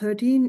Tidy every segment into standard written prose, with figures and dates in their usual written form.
13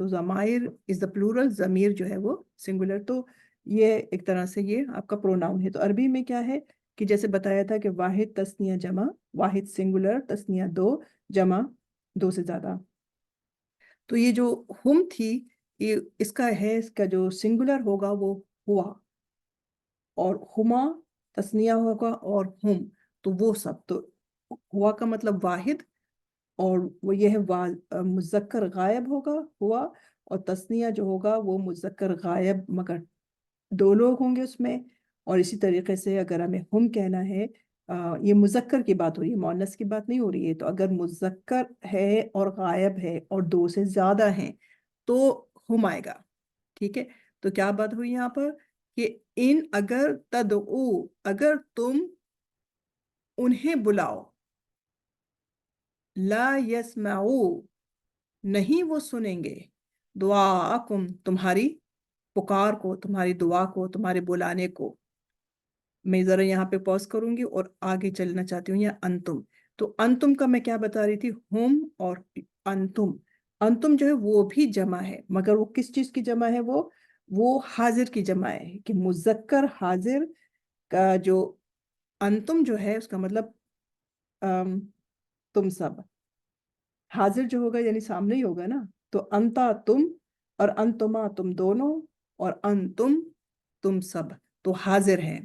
تو ضمائر از دا پلورل، ضمیر جو ہے وہ سنگولر. تو یہ ایک طرح سے یہ آپ کا پروناؤن ہے. تو عربی میں کیا ہے کہ جیسے بتایا تھا کہ واحد تثنیہ جمع، واحد سنگولر، تثنیہ دو، جمع دو سے زیادہ. تو یہ جو ہم تھی، یہ اس کا ہے، اس کا جو سنگولر ہوگا وہ ہوا، اور ہما تثنیہ ہوگا، اور ہم تو وہ سب. تو ہوا کا مطلب واحد، اور وہ یہ ہے مذکر غائب ہوگا ہوا، اور تثنیہ جو ہوگا وہ مذکر غائب مگر دو لوگ ہوں گے اس میں. اور اسی طریقے سے اگر ہمیں ہم کہنا ہے، یہ مذکر کی بات ہو رہی ہے، مؤنث کی بات نہیں ہو رہی ہے. تو اگر مذکر ہے اور غائب ہے اور دو سے زیادہ ہیں تو ہم آئے گا. ٹھیک ہے. تو کیا بات ہوئی یہاں پر کہ ان اگر تدعو، اگر تم انہیں بلاؤ، لا یسمعو نہیں وہ سنیں گے، دعاءکم تمہاری پکار کو، تمہاری دعا کو، تمہارے بلانے کو. میں ذرا یہاں پہ پوز کروں گی اور آگے چلنا چاہتی ہوں. یا انتم، تو انتم کا میں کیا بتا رہی تھی، ہم اور انتم. انتم جو ہے وہ بھی جمع ہے، مگر وہ کس چیز کی جمع ہے، وہ حاضر کی جمع ہے. کہ مذکر حاضر کا جو انتم جو ہے اس کا مطلب تم سب. حاضر جو ہوگا یعنی سامنے ہی ہوگا نا. تو انتا تم، اور انتما تم دونوں، اور انتم تم سب. تو حاضر ہیں،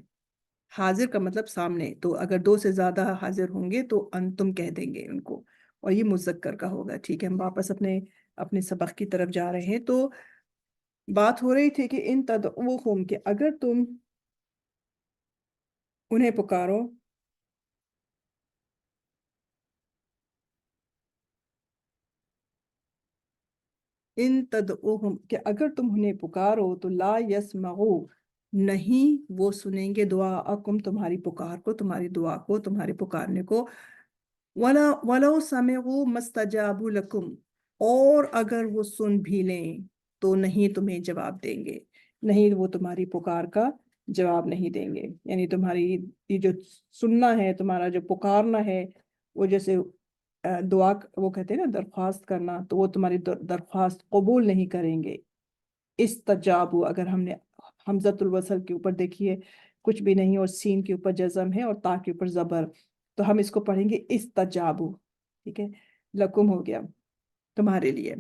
حاضر کا مطلب سامنے. تو اگر دو سے زیادہ حاضر ہوں گے تو انتم کہہ دیں گے ان کو، اور یہ مذکر کا ہوگا. ٹھیک ہے. ہم واپس اپنے سبق کی طرف جا رہے ہیں. تو بات ہو رہی تھی کہ ان تدعوہم، کہ اگر تم انہیں پکارو، ان تدعوہم کہ اگر تم انہیں پکارو تو لا یسمعو نہیں وہ سنیں گے، دعاءکم تمہاری پکار کو، تمہاری دعا کو، تمہارے پکارنے کو. وَلَوْ سَمِعُوا مَسْتَجَابُوا لَكُمْ اور اگر وہ سن بھی لیں تو نہیں تمہیں جواب دیں گے، نہیں وہ تمہاری پکار کا جواب نہیں دیں گے. یعنی تمہاری یہ جو سننا ہے، تمہارا جو پکارنا ہے، وہ جیسے دعا وہ کہتے ہیں نا درخواست کرنا، تو وہ تمہاری درخواست قبول نہیں کریں گے. استجابوا، اگر ہم نے حمزۃ الوصل کے اوپر دیکھیے کچھ بھی نہیں، اور سین کے اوپر جزم ہے اور تا کے اوپر زبر، تو ہم اس کو پڑھیں گے استجابو. ٹھیک ہے. لکم ہو گیا تمہارے لیے.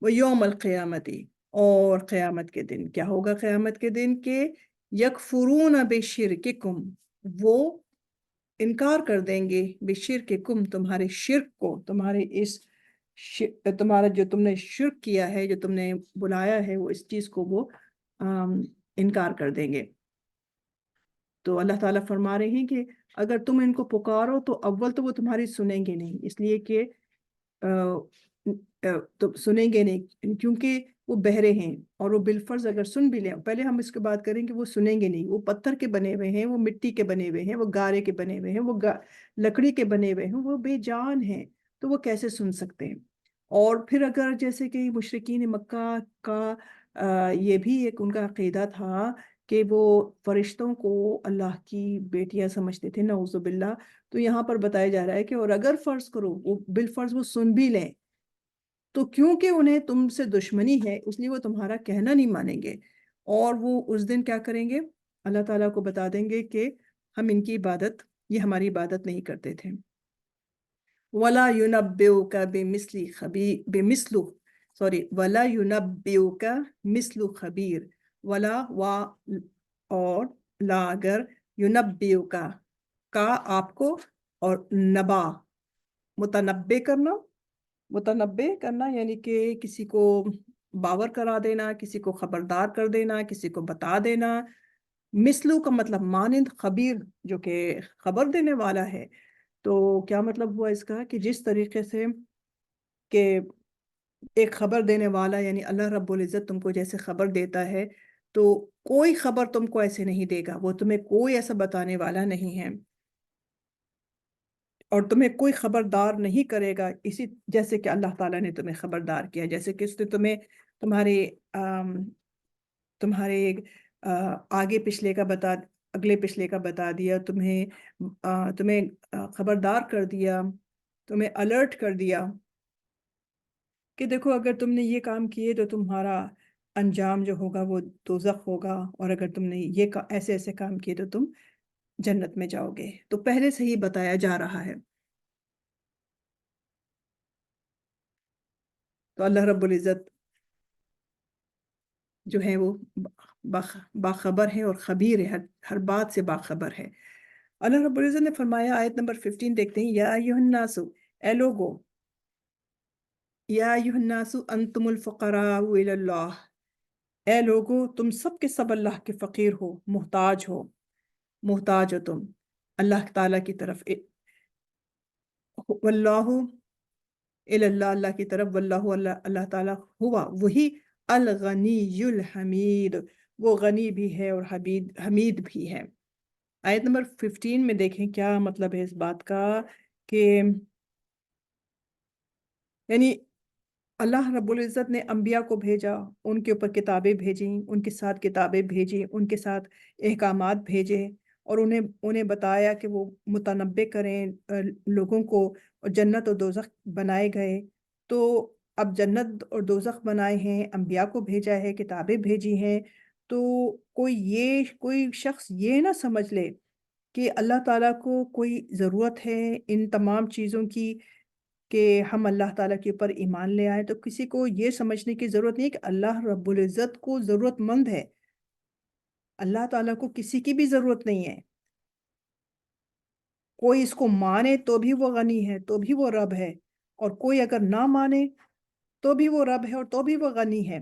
وہ یوم القیامتی اور قیامت کے دن کیا ہوگا، قیامت کے دن کہ یکفرون بشرککم وہ انکار کر دیں گے، بشرککم تمہارے شرک کو، تمہارے اس تمہارا جو تم نے شرک کیا ہے، جو تم نے بلایا ہے، وہ اس چیز کو وہ انکار کر دیں گے. تو اللہ تعالیٰ فرما رہے ہیں کہ اگر تم ان کو پکارو تو اول تو وہ تمہاری سنیں گے نہیں، اس لیے کہ تو سنیں گے نہیں کیونکہ وہ بہرے ہیں. اور وہ بالفرض اگر سن بھی لیں، پہلے ہم اس کے بات کریں کہ وہ سنیں گے نہیں. وہ پتھر کے بنے ہوئے ہیں، وہ مٹی کے بنے ہوئے ہیں، وہ گارے کے بنے ہوئے ہیں، وہ لکڑی کے بنے ہوئے ہیں، وہ بے جان ہیں، تو وہ کیسے سن سکتے ہیں. اور پھر اگر جیسے کہ مشرکین مکہ کا یہ بھی ایک ان کا عقیدہ تھا کہ وہ فرشتوں کو اللہ کی بیٹیاں سمجھتے تھے، نعوذ باللہ. تو یہاں پر بتایا جا رہا ہے کہ اور اگر فرض کرو وہ بالفرض وہ سن بھی لیں تو کیونکہ انہیں تم سے دشمنی ہے اس لیے وہ تمہارا کہنا نہیں مانیں گے، اور وہ اس دن کیا کریں گے، اللہ تعالیٰ کو بتا دیں گے کہ ہم ان کی عبادت، یہ ہماری عبادت نہیں کرتے تھے. وَلَا يُنَبِّئُكَ بِمِثْلُ وَلَا يُنَبِّئُكَ مِثْلُ خَبِيرٍ. وَلَا اور لا اگر، يُنَبِّئُكَ کا آپ کو، اور نبا متنبع کرنا یعنی کہ کسی کو باور کرا دینا، کسی کو خبردار کر دینا، کسی کو بتا دینا. مثلو کا مطلب مانند، خبیر جو کہ خبر دینے والا ہے. تو کیا مطلب ہوا اس کا کہ جس طریقے سے کہ ایک خبر دینے والا یعنی اللہ رب العزت تم کو جیسے خبر دیتا ہے تو کوئی خبر تم کو ایسے نہیں دے گا، وہ تمہیں کوئی ایسا بتانے والا نہیں ہے اور تمہیں کوئی خبردار نہیں کرے گا اسی جیسے کہ اللہ تعالیٰ نے تمہیں خبردار کیا. جیسے کہ اس نے تمہیں تمہارے آگے پچھلے کا اگلے پچھلے کا بتا دیا، تمہیں خبردار کر دیا، تمہیں الرٹ کر دیا. کہ دیکھو اگر تم نے یہ کام کیے تو تمہارا انجام جو ہوگا وہ دوزخ ہوگا، اور اگر تم نے یہ ایسے ایسے کام کیے تو تم جنت میں جاؤ گے۔ تو پہلے سے ہی بتایا جا رہا ہے۔ تو اللہ رب العزت جو ہے وہ باخبر ہے اور خبیر ہے، ہر بات سے باخبر ہے۔ اللہ رب العزت نے فرمایا، آیت نمبر 15 دیکھتے ہیں، یا ایھا الناس، اے لوگو، یا ایھا الناس انتم الفقراء الی اللہ، اے لوگو تم سب کے سب اللہ کے فقیر ہو، محتاج ہو تم اللہ تعالیٰ کی طرف، واللہ الی اللہ، اللہ کی طرف، واللہ اللہ تعالیٰ ہوا وہی الغنی الحمید، وہ غنی بھی ہے اور حمید بھی ہے۔ آیت نمبر 15 میں دیکھیں کیا مطلب ہے اس بات کا، کہ یعنی اللہ رب العزت نے انبیاء کو بھیجا، ان کے اوپر کتابیں بھیجیں، ان کے ساتھ کتابیں بھیجیں، ان کے ساتھ احکامات بھیجے، اور انہیں بتایا کہ وہ متنبع کریں لوگوں کو، اور جنت اور دوزخ بنائے گئے۔ تو اب جنت اور دوزخ بنائے ہیں، انبیاء کو بھیجا ہے، کتابیں بھیجی ہیں، تو کوئی شخص یہ نہ سمجھ لے کہ اللہ تعالیٰ کو کوئی ضرورت ہے ان تمام چیزوں کی، کہ ہم اللہ تعالیٰ کے اوپر ایمان لے آئے۔ تو کسی کو یہ سمجھنے کی ضرورت نہیں ہے کہ اللہ رب العزت کو ضرورت مند ہے۔ اللہ تعالیٰ کو کسی کی بھی ضرورت نہیں ہے۔ کوئی اس کو مانے تو بھی وہ غنی ہے، تو بھی وہ رب ہے، اور کوئی اگر نہ مانے تو بھی وہ رب ہے، اور تو بھی وہ غنی ہے۔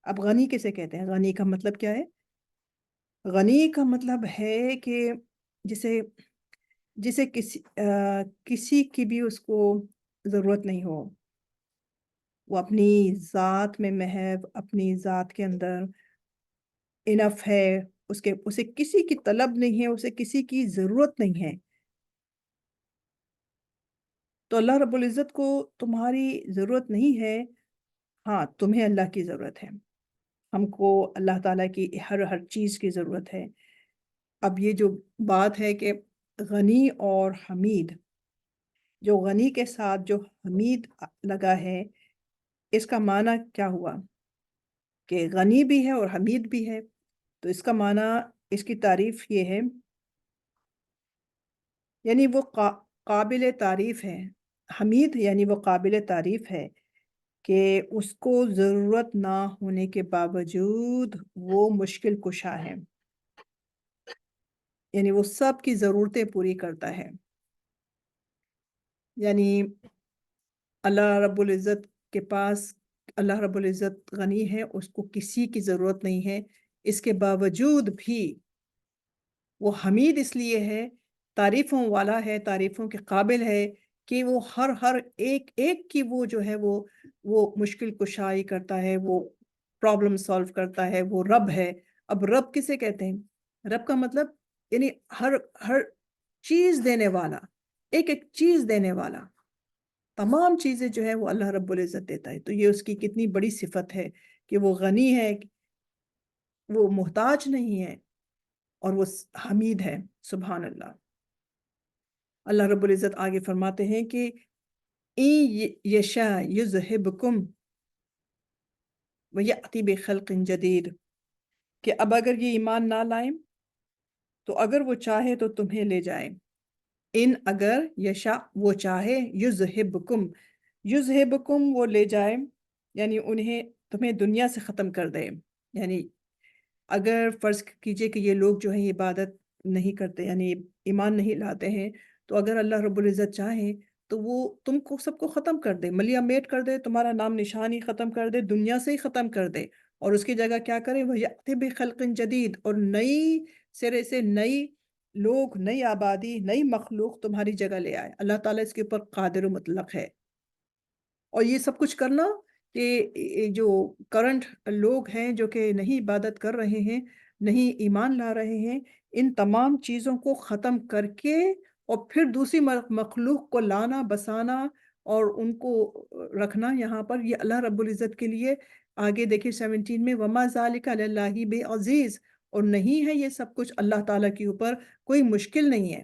اب غنی کسے کہتے ہیں؟ غنی کا مطلب کیا ہے؟ غنی کا مطلب ہے کہ جسے جسے کسی کی بھی اس کو ضرورت نہیں ہو، وہ اپنی ذات میں محض اپنی ذات کے اندر انف ہے، اسے کسی کی طلب نہیں ہے، اسے کسی کی ضرورت نہیں ہے۔ تو اللہ رب العزت کو تمہاری ضرورت نہیں ہے، ہاں تمہیں اللہ کی ضرورت ہے۔ ہم کو اللہ تعالیٰ کی ہر چیز کی ضرورت ہے۔ اب یہ جو بات ہے کہ غنی اور حمید، جو غنی کے ساتھ جو حمید لگا ہے، اس کا معنی کیا ہوا؟ کہ غنی بھی ہے اور حمید بھی ہے۔ تو اس کا معنی، اس کی تعریف یہ ہے، یعنی وہ قابل تعریف ہے۔ حمید یعنی وہ قابل تعریف ہے کہ اس کو ضرورت نہ ہونے کے باوجود وہ مشکل کشا ہے، یعنی وہ سب کی ضرورتیں پوری کرتا ہے۔ یعنی اللہ رب العزت کے پاس، اللہ رب العزت غنی ہے، اس کو کسی کی ضرورت نہیں ہے، اس کے باوجود بھی وہ حمید اس لیے ہے، تعریفوں والا ہے، تعریفوں کے قابل ہے، کہ وہ ہر ایک کی وہ جو ہے وہ مشکل کشائی کرتا ہے، وہ پرابلم سالو کرتا ہے، وہ رب ہے۔ اب رب کسے کہتے ہیں؟ رب کا مطلب یعنی ہر چیز دینے والا، ایک چیز دینے والا، تمام چیزیں جو ہے وہ اللہ رب العزت دیتا ہے۔ تو یہ اس کی کتنی بڑی صفت ہے کہ وہ غنی ہے، وہ محتاج نہیں ہے، اور وہ حمید ہے۔ سبحان اللہ۔ اللہ رب العزت آگے فرماتے ہیں کہ یشا یذہبکم ویأتی بخلق جدید، کہ اب اگر یہ ایمان نہ لائیں تو اگر وہ چاہے تو تمہیں لے جائے۔ اگر یشا وہ چاہے، یذہبکم وہ لے جائے، یعنی تمہیں دنیا سے ختم کر دے۔ یعنی اگر فرض کیجئے کہ یہ لوگ جو ہیں عبادت نہیں کرتے، یعنی ایمان نہیں لاتے ہیں، تو اگر اللہ رب العزت چاہیں تو وہ تم کو سب کو ختم کر دے، ملیا میٹ کر دے، تمہارا نام نشان ہی ختم کر دے، دنیا سے ہی ختم کر دے، اور اس کی جگہ کیا کرے؟ وَيَأْتِ بِخَلْقٍ جَدِيدٍ، اور نئی سرے سے نئی لوگ، نئی آبادی، نئی مخلوق تمہاری جگہ لے آئے۔ اللہ تعالیٰ اس کے اوپر قادر و مطلق ہے۔ اور یہ سب کچھ کرنا، کہ جو کرنٹ لوگ ہیں جو کہ نہیں عبادت کر رہے ہیں، نہیں ایمان لا رہے ہیں، ان تمام چیزوں کو ختم کر کے اور پھر دوسری مخلوق کو لانا، بسانا اور ان کو رکھنا یہاں پر، یہ اللہ رب العزت کے لیے، آگے دیکھیں 17 میں، وَمَا ذَلِكَ عَلَى اللَّهِ بِعَزِيزٍ، اور نہیں ہے یہ سب کچھ اللہ تعالیٰ کے اوپر کوئی مشکل نہیں ہے۔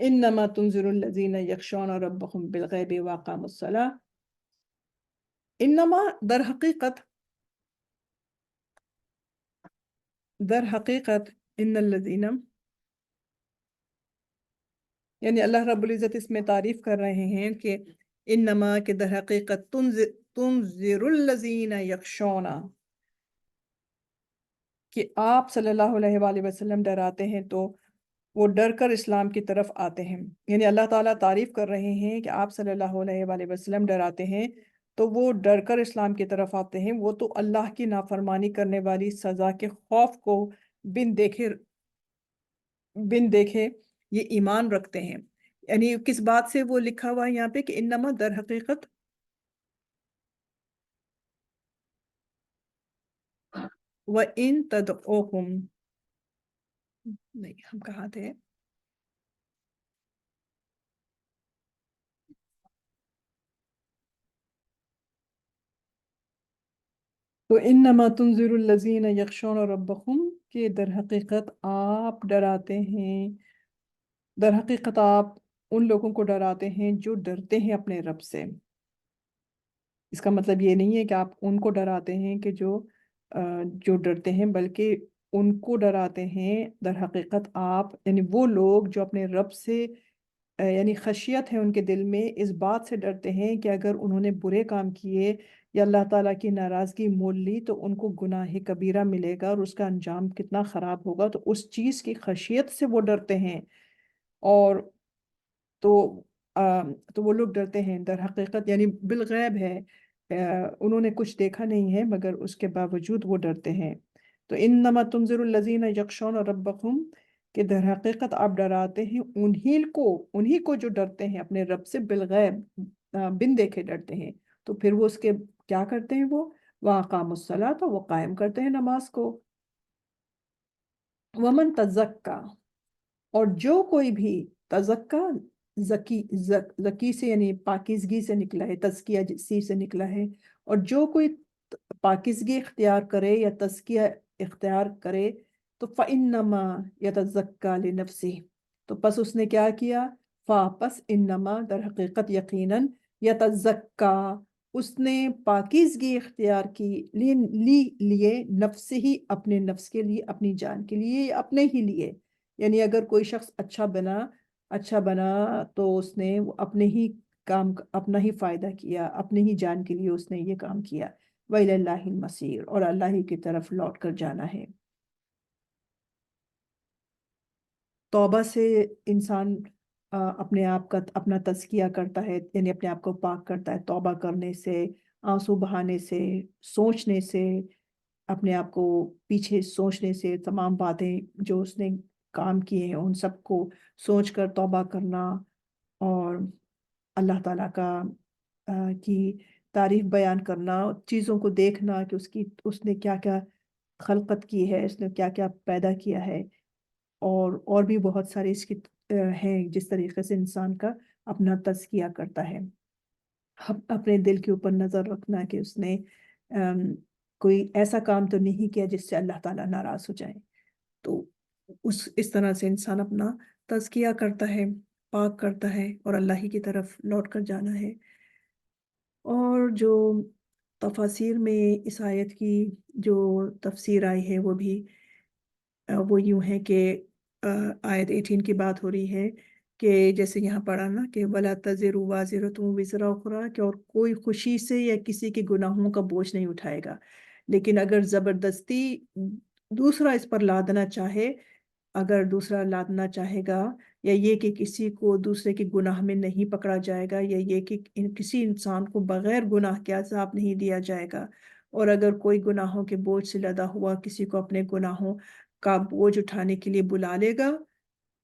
انما تنذر الذین یخشون ربهم بالغیب واقاموا الصلاۃ. انما در حقیقت ان الذین، یعنی اللہ رب العزت اس میں تعریف کر رہے ہیں کہ انما کے در حقیقت تنذر الذین یخشون، کہ آپ صلی اللہ علیہ وآلہ وسلم ڈراتے ہیں تو وہ ڈر کر اسلام کی طرف آتے ہیں. یعنی اللہ تعالیٰ تعریف کر رہے ہیں کہ آپ صلی اللہ علیہ وآلہ وسلم ڈراتے ہیں تو وہ ڈر کر اسلام کی طرف آتے ہیں. وہ تو اللہ کی نافرمانی کرنے والی سزا کے خوف کو بن دیکھے یہ ایمان رکھتے ہیں. یعنی کس بات سے وہ لکھا ہوا ہے یہاں پہ کہ انما در حقیقت وَإِن تَدْعُوهُمْ، نہیں ہم کہاں تھے، تو انما تنذر الذین یخشون ربهم، کہ در حقیقت آپ ڈراتے ہیں، در حقیقت آپ ان لوگوں کو ڈراتے ہیں جو ڈرتے ہیں اپنے رب سے. اس کا مطلب یہ نہیں ہے کہ آپ ان کو ڈراتے ہیں کہ جو ڈرتے ہیں، بلکہ ان کو ڈراتے ہیں در حقیقت آپ، یعنی وہ لوگ جو اپنے رب سے یعنی خشیت ہے ان کے دل میں، اس بات سے ڈرتے ہیں کہ اگر انہوں نے برے کام کیے یا اللہ تعالیٰ کی ناراضگی مول لی تو ان کو گناہ کبیرہ ملے گا اور اس کا انجام کتنا خراب ہوگا، تو اس چیز کی خشیت سے وہ ڈرتے ہیں. اور تو تو وہ لوگ ڈرتے ہیں در حقیقت، یعنی بالغیب ہے، انہوں نے کچھ دیکھا نہیں ہے مگر اس کے باوجود وہ ڈرتے ہیں. تو انما تنذر الذین یخشون ربهم، کہ در حقیقت آپ ڈراتے ہیں انہی کو جو ڈرتے ہیں اپنے رب سے بالغیب، بن دیکھے ڈرتے ہیں. تو پھر وہ اس کے کیا کرتے ہیں، وہ وَأَقَامُوا الصَّلَاةَ، وہ قائم کرتے ہیں نماز کو. وَمَن تَزَكَّى، اور جو کوئی بھی تزکا، زکی سے یعنی پاکیزگی سے نکلا ہے، تزکیہ جسی سے نکلا ہے، اور جو کوئی پاکیزگی اختیار کرے یا تزکیہ اختیار کرے تو فَإِنَّمَا يَتَزَكَّى لِنَفْسِهِ، تو پس اس نے کیا کیا، پس انما در حقیقت یقیناً یتزکا، اس نے پاکیزگی اختیار کی لیے نفس ہی، اپنے نفس کے لیے، اپنی جان کے لیے، اپنے ہی لیے. یعنی اگر کوئی شخص اچھا بنا تو اس نے اپنے ہی کام، اپنا ہی فائدہ کیا، اپنے ہی جان کے لیے اس نے یہ کام کیا. وَإِلَى اللَّهِ الْمَصِيرُ، اور اللہ ہی کی طرف لوٹ کر جانا ہے. توبہ سے انسان اپنے آپ کا اپنا تزکیہ کرتا ہے، یعنی اپنے آپ کو پاک کرتا ہے. توبہ کرنے سے، آنسو بہانے سے، سوچنے سے، اپنے آپ کو پیچھے سوچنے سے، تمام باتیں جو اس نے کام کیے ہیں ان سب کو سوچ کر توبہ کرنا، اور اللہ تعالیٰ کی تعریف بیان کرنا، چیزوں کو دیکھنا کہ اس نے کیا کیا خلقت کی ہے، اس نے کیا کیا پیدا کیا ہے، اور بھی بہت سارے اس کی ہیں جس طریقے سے انسان کا اپنا تزکیہ کرتا ہے. اپنے دل کے اوپر نظر رکھنا کہ اس نے کوئی ایسا کام تو نہیں کیا جس سے اللہ تعالیٰ ناراض ہو جائے. تو اس طرح سے انسان اپنا تزکیہ کرتا ہے، پاک کرتا ہے، اور اللہ ہی کی طرف لوٹ کر جانا ہے. اور جو تفاسیر میں اس آیت کی جو تفسیر آئی ہے وہ بھی وہ یوں ہے کہ آیت 18 کی بات ہو رہی ہے کہ جیسے یہاں پڑھا نا کہ وَلَا تَزِرُ وَازِرَةٌ وِزْرَ أُخْرَىٰ، کہ اور کوئی خوشی سے یا کسی کے گناہوں کا بوجھ نہیں اٹھائے گا. لیکن اگر زبردستی دوسرا اس پر لادنا چاہے، اگر دوسرا لادنا چاہے گا، یا یہ کہ کسی کو دوسرے کے گناہ میں نہیں پکڑا جائے گا، یا یہ کہ کسی انسان کو بغیر گناہ کے عذاب نہیں دیا جائے گا، اور اگر کوئی گناہوں کے بوجھ سے لدا ہوا کسی کو اپنے گناہوں کا بوجھ اٹھانے کے لیے بلا لے گا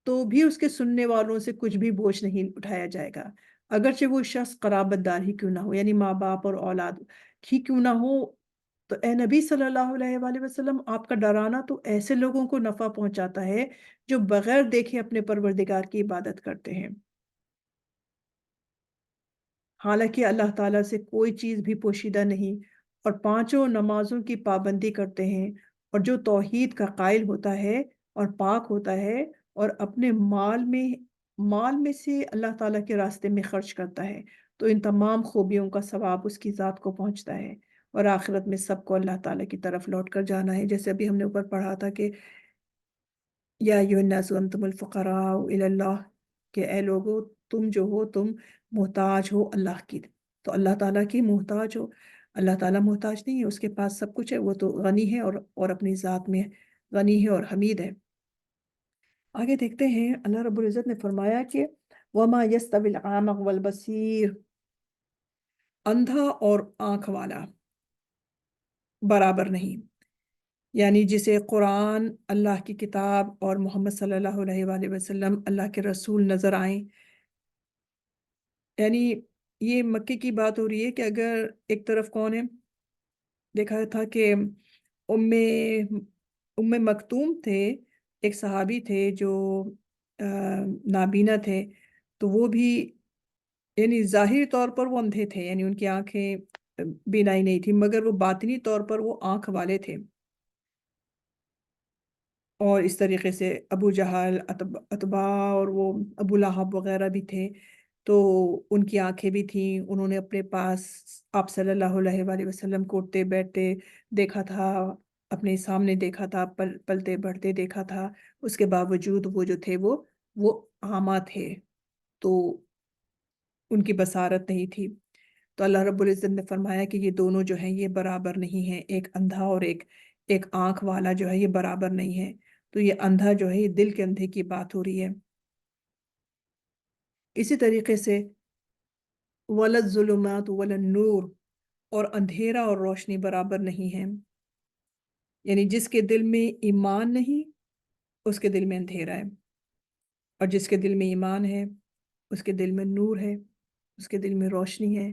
تو بھی اس کے سننے والوں سے کچھ بھی بوجھ نہیں اٹھایا جائے گا، اگرچہ وہ شخص قرابت دار ہی کیوں نہ ہو، یعنی ماں باپ اور اولاد ہی کیوں نہ ہو. تو اے نبی صلی اللہ علیہ وآلہ وسلم، آپ کا ڈرانا تو ایسے لوگوں کو نفع پہنچاتا ہے جو بغیر دیکھے اپنے پروردگار کی عبادت کرتے ہیں، حالانکہ اللہ تعالیٰ سے کوئی چیز بھی پوشیدہ نہیں، اور پانچوں نمازوں کی پابندی کرتے ہیں، اور جو توحید کا قائل ہوتا ہے اور پاک ہوتا ہے اور اپنے مال میں مال میں سے اللہ تعالیٰ کے راستے میں خرچ کرتا ہے تو ان تمام خوبیوں کا ثواب اس کی ذات کو پہنچتا ہے، اور آخرت میں سب کو اللہ تعالیٰ کی طرف لوٹ کر جانا ہے، جیسے ابھی ہم نے اوپر پڑھا تھا کہ یا ایھا الناس انتم الفقراء الی اللہ، کہ اے لوگو تم جو ہو تم محتاج ہو اللہ کی، تو اللہ تعالیٰ کی محتاج ہو۔ اللہ تعالیٰ محتاج نہیں ہے، اس کے پاس سب کچھ ہے، وہ تو غنی ہے اور اپنی ذات میں غنی ہے اور حمید ہے۔ آگے دیکھتے ہیں، اللہ رب العزت نے فرمایا کہ وَمَا يَسْتَوِي الْأَعْمَى وَالْبَصِيرُ، اندھا اور آنکھ والا برابر نہیں، یعنی جسے قرآن اللہ کی کتاب اور محمد صلی اللہ علیہ وآلہ وسلم اللہ کے رسول نظر آئیں، یعنی یہ مکے کی بات ہو رہی ہے کہ اگر ایک طرف کون ہے، دیکھا تھا کہ ام مکتوم تھے، ایک صحابی تھے جو نابینا تھے، تو وہ بھی یعنی ظاہری طور پر وہ اندھے تھے، یعنی ان کی آنکھیں بینائی نہیں تھی، مگر وہ باطنی طور پر وہ آنکھ والے تھے۔ اور اس طریقے سے ابو جہل، اتبا اور وہ ابو لہب وغیرہ بھی تھے، تو ان کی آنکھیں بھی تھیں، انہوں نے اپنے پاس آپ صلی اللہ علیہ وآلہ وسلم کو اٹھتے بیٹھتے دیکھا تھا، اپنے سامنے دیکھا تھا، پلتے بڑھتے دیکھا تھا، اس کے باوجود وہ جو تھے وہ عامہ تھے، تو ان کی بصارت نہیں تھی۔ تو اللہ رب العزت نے فرمایا کہ یہ دونوں جو ہیں یہ برابر نہیں ہیں، ایک اندھا اور ایک آنکھ والا جو ہے یہ برابر نہیں ہے۔ تو یہ اندھا جو ہے یہ دل کے اندھے کی بات ہو رہی ہے۔ اسی طریقے سے وَلَا الظُّلُمَاتُ وَلَا النُّورُ، اور اندھیرا اور روشنی برابر نہیں ہے، یعنی جس کے دل میں ایمان نہیں اس کے دل میں اندھیرا ہے، اور جس کے دل میں ایمان ہے اس کے دل میں نور ہے، اس کے دل میں روشنی ہے۔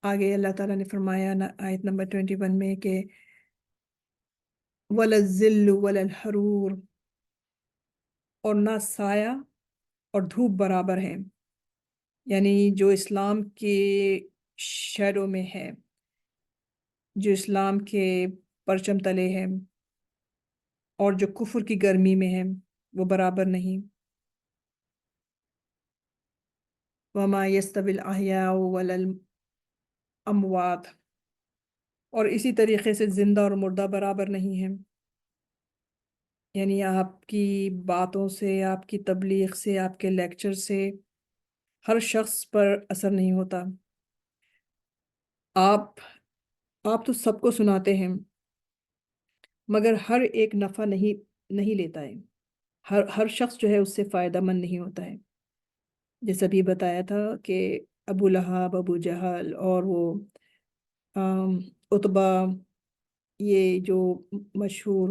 آگے اللہ تعالیٰ نے فرمایا آیت نمبر 21 میں کہ وَلَا الظِّلُّ وَلَا الْحَرُورُ، اور نہ سایہ اور دھوپ برابر ہیں، یعنی جو اسلام کے شہروں میں ہے، جو اسلام کے پرچم تلے ہے، اور جو کفر کی گرمی میں ہے وہ برابر نہیں۔ وَمَا يَسْتَوِي الْأَحْيَاءُ وَلَا الْأَمْوَاتُ، اور اسی طریقے سے زندہ اور مردہ برابر نہیں ہیں، یعنی آپ کی باتوں سے، آپ کی تبلیغ سے، آپ کے لیکچر سے ہر شخص پر اثر نہیں ہوتا۔ آپ تو سب کو سناتے ہیں، مگر ہر ایک نفع نہیں لیتا ہے، ہر شخص جو ہے اس سے فائدہ مند نہیں ہوتا ہے۔ جیسا بھی بتایا تھا کہ ابو لہب، ابو جہل اور وہ عتبہ، یہ جو مشہور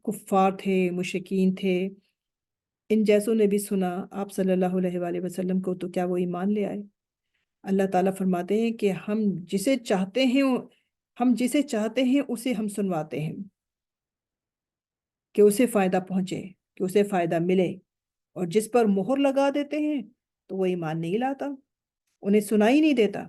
کفار تھے، مشرکین تھے، ان جیسوں نے بھی سنا آپ صلی اللہ علیہ وآلہ وسلم کو، تو کیا وہ ایمان لے آئے؟ اللہ تعالیٰ فرماتے ہیں کہ ہم جسے چاہتے ہیں اسے ہم سنواتے ہیں کہ اسے فائدہ پہنچے، کہ اسے فائدہ ملے، اور جس پر مہر لگا دیتے ہیں تو وہ ایمان نہیں لاتا، انہیں سنائی نہیں دیتا۔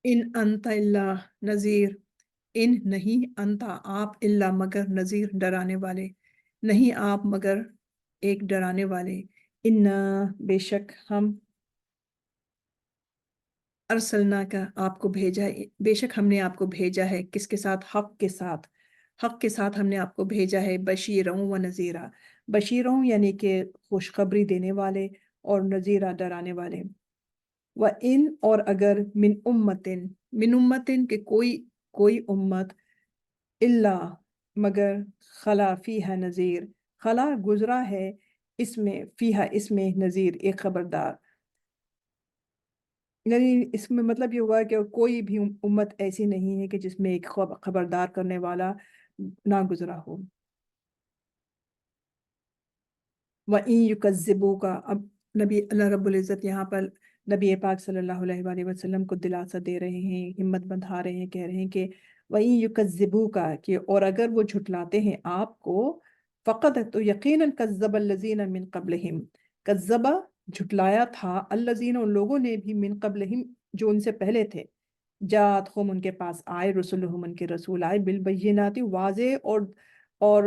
ان انت اللہ نذیر، ان نہیں انتا آپ، اللہ مگر نذیر ڈرانے والے، نہیں آپ مگر ایک ڈرانے والے، انا بے شک ہم ارسلنا کا آپ کو بھیجا ہے، بے شک ہم نے آپ کو بھیجا ہے کس کے ساتھ؟ حق کے ساتھ، حق کے ساتھ ہم نے آپ کو بھیجا ہے، بشیروں و نذیرہ، بشیروں یعنی کہ خوشخبری دینے والے، اور نذیرہ ڈرانے والے۔ وَإِن، اور اگر من امتن کہ کوئی امت، اللہ مگر خلا فیہا نذیر، خلا گزرا ہے اس میں، فیہا اس میں نذیر ایک خبردار، یعنی اس میں مطلب یہ ہوا کہ کوئی بھی امت ایسی نہیں ہے کہ جس میں ایک خبردار کرنے والا نہ گزرا ہو۔ وَإِن يُكَذِّبُوكَ، اب نبی اللہ رب العزت یہاں پر نبی پاک صلی اللہ علیہ وآلہ وسلم کو دلاسا دے رہے ہیں، ہمت بندھا رہے ہیں، کہہ رہے ہیں کہ وَإِن يُكَذِّبُوكَ، کہ اور اگر وہ جھٹلاتے ہیں آپ کو، فقط تو یقیناً كَذَّبَ الَّذِينَ مِن قَبْلِهِمْ، کذبہ جھٹلایا تھا الذین ان لوگوں نے بھی من قبلہم جو ان سے پہلے تھے جاءتہم ان کے پاس آئے رسولہم ان کے رسول آئے بالبینات واضح اور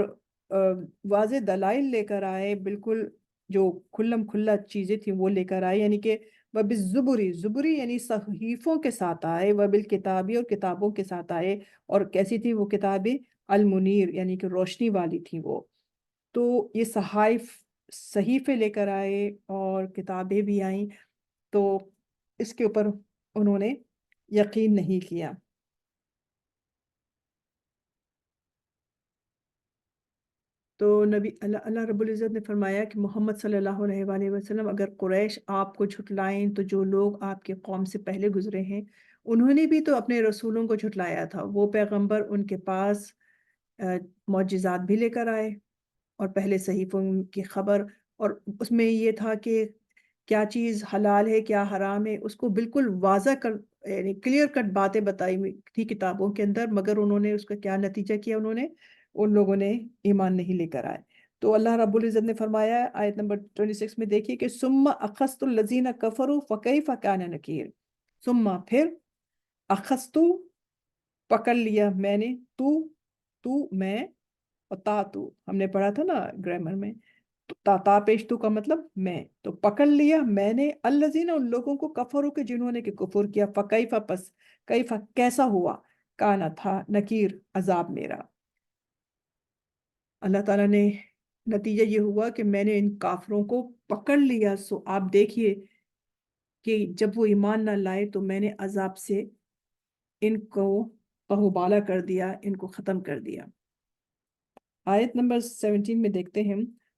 واضح دلائل لے کر آئے بالکل جو کھلم کھلا چیزیں تھیں وہ لے کر آئے یعنی کہ وبالزبری زبری یعنی صحیفوں کے ساتھ آئے وبالکتابی اور کتابوں کے ساتھ آئے اور کیسی تھی وہ کتابیں المنیر یعنی کہ روشنی والی تھی وہ تو یہ صحیفے لے کر آئے اور کتابیں بھی آئیں تو اس کے اوپر انہوں نے یقین نہیں کیا تو نبی اللہ رب العزت نے فرمایا کہ محمد صلی اللہ علیہ وآلہ وسلم اگر قریش آپ کو جھٹلائیں تو جو لوگ آپ کے قوم سے پہلے گزرے ہیں انہوں نے بھی تو اپنے رسولوں کو جھٹلایا تھا وہ پیغمبر ان کے پاس معجزات بھی لے کر آئے اور پہلے صحیفوں کی خبر اور اس میں یہ تھا کہ کیا چیز حلال ہے کیا حرام ہے اس کو بالکل واضح کر یعنی کلیئر کٹ باتیں بتائی ہوئی تھی کتابوں کے اندر مگر انہوں نے اس کا کیا نتیجہ کیا ان لوگوں نے ایمان نہیں لے کر آئے تو اللہ رب العزت نے فرمایا آیت نمبر 26 میں دیکھیے کہ ثم اخذت الذین کفروا فکیف کان نکیر ثم پھر اخذت پکڑ لیا میں نے تو میں اور تو ہم نے پڑھا تھا نا گرامر میں تا پیش تو کا مطلب میں تو پکڑ لیا میں نے الذین ان لوگوں کو کفروا کہ جنہوں نے کہ کفر کیا فکیف پس کیف کیسا ہوا کانا تھا نکیر عذاب میرا اللہ تعالیٰ نے نتیجہ یہ ہوا کہ میں نے ان کافروں کو پکڑ لیا سو آپ دیکھیے کہ جب وہ ایمان نہ لائے تو میں نے عذاب سے ان کو پہوبالا کر دیا ان کو ختم کر دیا آیت نمبر 17 میں دیکھتے ہیں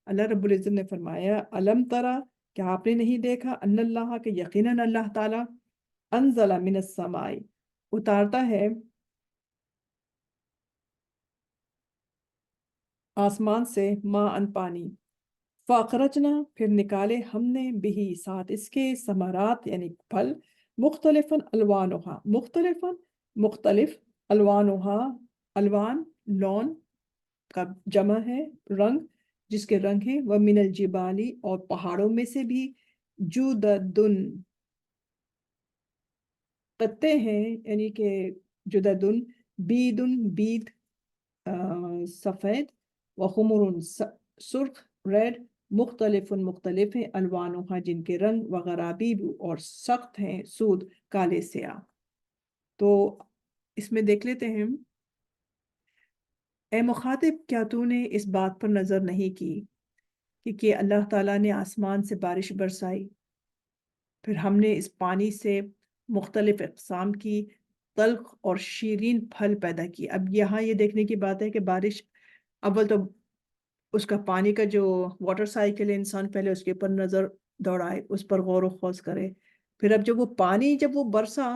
اللہ رب العزت نے فرمایا علم ترا کیا آپ نے نہیں دیکھا ان اللہ کہ یقیناً اللہ تعالیٰ انزل من السماء اتارتا ہے آسمان سے ما ان پانی فاخرجنا پھر نکالے ہم نے بھی ساتھ اس کے ثمرات یعنی پھل مختلفاً الوانها مختلف الوانها الوان لون کا جمع ہے رنگ جس کے رنگ ہیں وہ من الجبالی اور پہاڑوں میں سے بھی جددن قطع ہیں یعنی کہ جددن بید سفید وخمر سرخ ریڈ مختلف ہیں الوانها جن کے رنگ وغرابیب اور سخت ہیں سود کالے سیاہ تو اس میں دیکھ لیتے ہیں اے مخاطب کیا تو نے اس بات پر نظر نہیں کی کہ اللہ تعالیٰ نے آسمان سے بارش برسائی پھر ہم نے اس پانی سے مختلف اقسام کی تلخ اور شیرین پھل پیدا کی اب یہاں یہ دیکھنے کی بات ہے کہ بارش اول تو اس کا پانی کا جو واٹر سائیکل ہے انسان پہلے اس کے اوپر نظر دوڑائے اس پر غور و خوض کرے پھر اب جب وہ برسا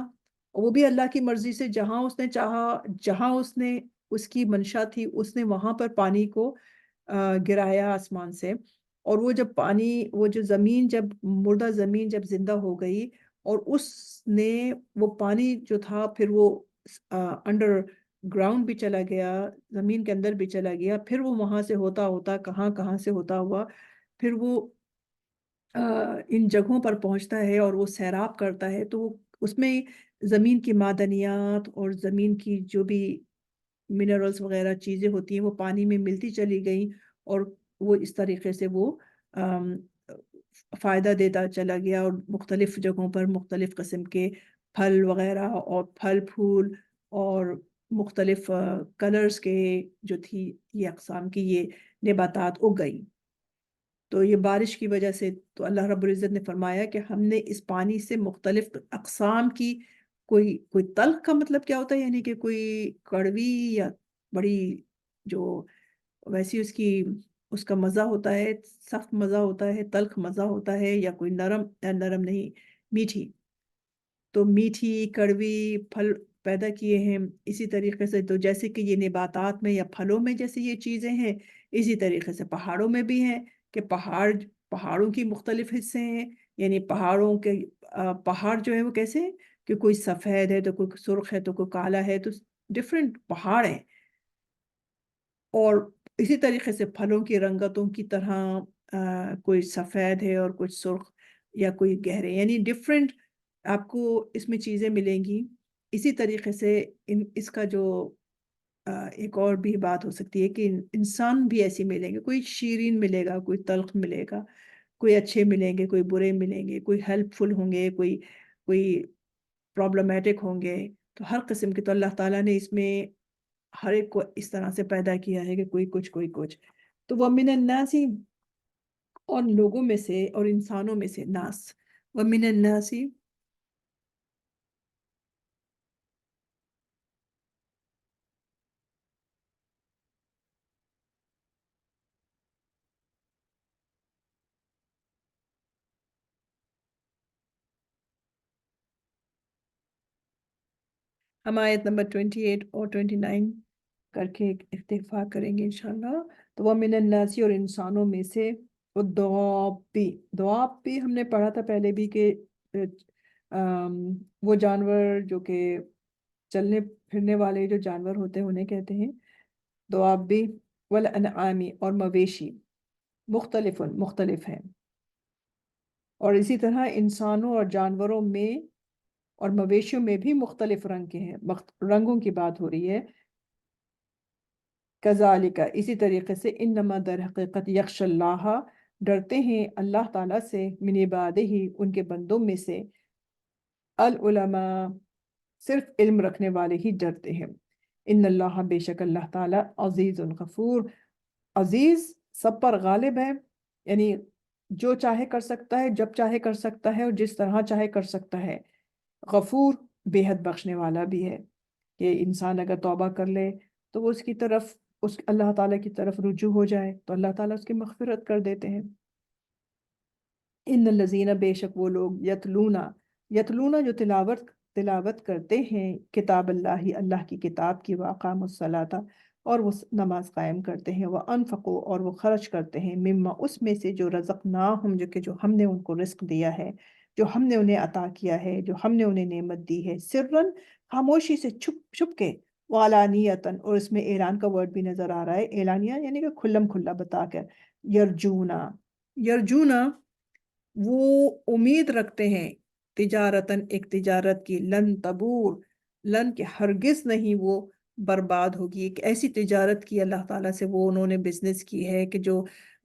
وہ بھی اللہ کی مرضی سے جہاں اس نے چاہا جہاں اس نے اس کی منشا تھی اس نے وہاں پر پانی کو گرایا آسمان سے اور وہ جب پانی وہ جو زمین جب مردہ زمین جب زندہ ہو گئی اور اس نے وہ پانی جو تھا پھر وہ انڈر گراؤنڈ بھی چلا گیا زمین کے اندر بھی چلا گیا پھر وہ وہاں سے ہوتا ہوتا کہاں سے ہوتا ہوا پھر وہ ان جگہوں پر پہنچتا ہے اور وہ سیراب کرتا ہے تو اس میں زمین کی معدنیات اور زمین کی جو بھی منرلز وغیرہ چیزیں ہوتی ہیں وہ پانی میں ملتی چلی گئیں اور وہ اس طریقے سے وہ فائدہ دیتا چلا گیا اور مختلف جگہوں پر مختلف قسم کے پھل وغیرہ اور پھل پھول اور مختلف کلرز کے جو تھی یہ اقسام کی یہ نباتات اگ گئی تو یہ بارش کی وجہ سے تو اللہ رب العزت نے فرمایا کہ ہم نے اس پانی سے مختلف اقسام کی کوئی تلخ کا مطلب کیا ہوتا ہے یعنی کہ کوئی کڑوی یا بڑی جو ویسی اس کا مزہ ہوتا ہے سخت مزہ ہوتا ہے تلخ مزہ ہوتا ہے یا کوئی نرم نہیں میٹھی تو میٹھی کڑوی پھل پیدا کیے ہیں اسی طریقے سے تو جیسے کہ یہ نباتات میں یا پھلوں میں جیسے یہ چیزیں ہیں اسی طریقے سے پہاڑوں میں بھی ہیں کہ پہاڑوں کی مختلف حصے ہیں یعنی پہاڑوں کے پہاڑ جو ہے وہ کیسے کہ کوئی سفید ہے تو کوئی سرخ ہے تو کوئی کالا ہے تو ڈفرینٹ پہاڑ ہیں اور اسی طریقے سے پھلوں کی رنگتوں کی طرح کوئی سفید ہے اور کچھ سرخ یا کوئی گہرے، یعنی ڈفرینٹ آپ کو اس میں چیزیں ملیں گی۔ اسی طریقے سے اس کا جو ایک اور بھی بات ہو سکتی ہے کہ انسان بھی ایسی ملیں گے، کوئی شیرین ملے گا، کوئی تلخ ملے گا، کوئی اچھے ملیں گے، کوئی برے ملیں گے، کوئی ہیلپ فل ہوں گے، کوئی پرابلمیٹک ہوں گے۔ تو ہر قسم کے، تو اللہ تعالیٰ نے اس میں ہر ایک کو اس طرح سے پیدا کیا ہے کہ کوئی کچھ کوئی کچھ۔ تو وَمِنَ النَّاسِ، اور لوگوں میں سے اور انسانوں میں سے، ناس، وَمِنَ النَّاسِ، ہم آیت نمبر 28 اور 29 کر کے اتفاق کریں گے انشاءاللہ۔ تو وَمِنَ النَّاسِ، اور انسانوں میں سے، والدواب، دواب بھی ہم نے پڑھا تھا پہلے بھی کہ آم، وہ جانور جو کہ چلنے پھرنے والے جو جانور ہوتے ہیں انہیں کہتے ہیں دواب بھی، والانعامی، اور مویشی، مختلف ہیں۔ اور اسی طرح انسانوں اور جانوروں میں اور مویشیوں میں بھی مختلف رنگ کے ہیں، رنگوں کی بات ہو رہی ہے۔ کذالک، اسی طریقے سے، انما در حقیقت، یخش اللہ، ڈرتے ہیں اللہ تعالیٰ سے، من عبادہ، ان کے بندوں میں سے، العلماء، صرف علم رکھنے والے ہی ڈرتے ہیں۔ ان اللہ، بے شک اللہ تعالیٰ، عزیز غفور، عزیز، سب پر غالب ہے، یعنی جو چاہے کر سکتا ہے، جب چاہے کر سکتا ہے، اور جس طرح چاہے کر سکتا ہے۔ غفور، بے حد بخشنے والا بھی ہے، کہ انسان اگر توبہ کر لے تو وہ اس کی طرف، اللہ تعالیٰ کی طرف رجوع ہو جائے تو اللہ تعالیٰ اس کی مغفرت کر دیتے ہیں۔ ان الذین، بے شک وہ لوگ، یتلونا جو تلاوت کرتے ہیں، کتاب اللہ، اللہ کی کتاب کی، واقام الصلاۃ، اور وہ نماز قائم کرتے ہیں، وہ انفقوا، اور وہ خرچ کرتے ہیں، مما، اس میں سے، جو رزقناہم، جو ہم نے ان کو رزق دیا ہے، جو ہم نے انہیں عطا کیا ہے، جو ہم نے انہیں نعمت دی ہے، سرن، خاموشی سے، چھپ چھپ کے، وعلانیتاً، اور اس میں اعلان کا ورڈ بھی نظر آ رہا ہے، اعلانیہ یعنی کہ کھلم کھلا بتا کر، یرجونا، یرجونا، وہ امید رکھتے ہیں، تجارتاً، ایک تجارت کی، لن تبور، لن کے ہرگز نہیں وہ برباد ہوگی، ایک ایسی تجارت کی اللہ تعالیٰ سے وہ انہوں نے بزنس کی ہے کہ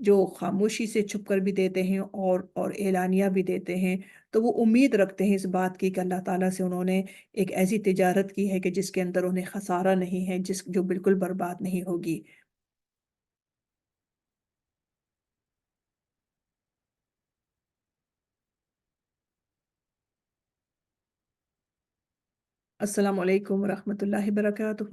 جو خاموشی سے چھپ کر بھی دیتے ہیں اور اعلانیہ بھی دیتے ہیں، تو وہ امید رکھتے ہیں اس بات کی کہ اللہ تعالیٰ سے انہوں نے ایک ایسی تجارت کی ہے کہ جس کے اندر انہیں خسارہ نہیں ہے، جو بالکل برباد نہیں ہوگی۔ السلام علیکم ورحمۃ اللہ وبرکاتہ۔